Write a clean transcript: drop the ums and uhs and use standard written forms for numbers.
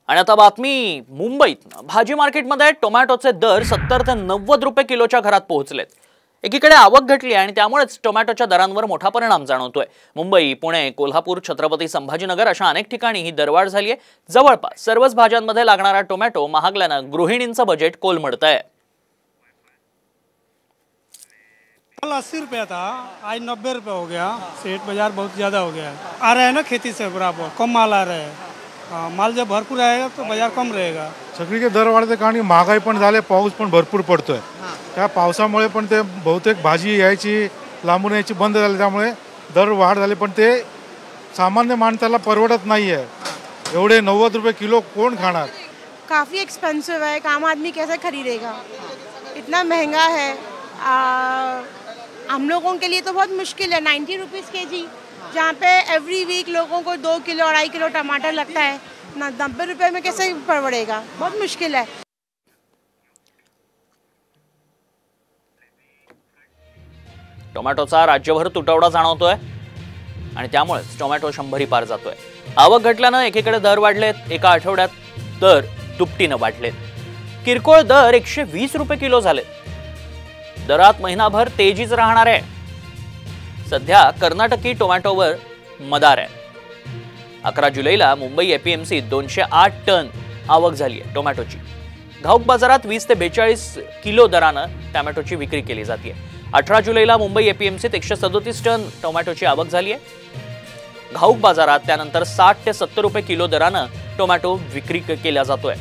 आणि आता बातमी मुंबईत भाजी मार्केटमध्ये टोमॅटोचे दर 70 ते 90 रुपये किलोच्या घरात पोहोचलेत। एकीकडे आवक घटली आणि त्यामुळेच टोमॅटोच्या दरांवर मोठा परिणाम जाणवतोय। मुंबई, पुणे, कोल्हापूर, छत्रपती संभाजीनगर अशा अनेक ठिकाणी ही दरवाढ झाली आहे। जवळपास सर्वच भाज्यांमध्ये लागणारा टोमॅटो महागल्यानं गृहिणींचं बजेट कोलमडतंय। कल 80 रुपया था, आज 90 रुपये हो गया। सेठ बाजार बहुत ज़्यादा हो गया है। आ रहे हैं ना खेती से बराबर, कम माल आ रहा है। माल जब भरपूर आएगा तो बाजार कम रहेगा। सगळीकडे दर वाढते कारण महागाई पण झाले, पाऊस पण भरपूर पडतोय। त्या पावसामुळे पण ते बहुतेक भाजी यायची लांबून यायची बंद झाली, त्यामुळे दर वाढ झाले, पण ते सामान्य माणसाला परवडत नाहीये। एवढे 90 रुपये किलो कोण खाणार? काफ़ी एक्सपेंसिव है, आम आदमी कैसे खरीदेगा, इतना महंगा है। हम लोगों के लिए तो बहुत मुश्किल है। 90 रुपीज़ केजी, जहाँ पे एवरी वीक लोगों को 2 किलो 2.5 किलो टमाटर लगता है, 90 रुपये में कैसे परवड़ेगा, बहुत मुश्किल है। टोमॅटोचा राज्यभर तुटवडा जाणवतोय आणि त्यामुळेच टोमॅटो 100 पार जातोय। आवक घटल्यानं एकीकडे दर वाढलेत, एका आठवड्यात दर दुपटीनं वाढलेत। किरकोळ दर 120 रुपये किलो झालेत। दरात महिनाभर तेजीच राहणार आहे। सध्या कर्नाटकी टोमॅटोवर मदार आहे। 11 जुलैला मुंबई एपीएमसी 208 टन आवक झाली आहे टोमॅटोची। घाऊक बाजारात 20 ते 42 किलो दरानं टोमॅटोची विक्री केली जाते। 18 जुलैला मुंबई एपीएमसीत 137 टन टोमॅटोची आवक झाली आहे। घाऊक बाजारात त्यानंतर 60 ते 70 रुपये किलो दरानं टोमॅटो विक्री केला जातोय।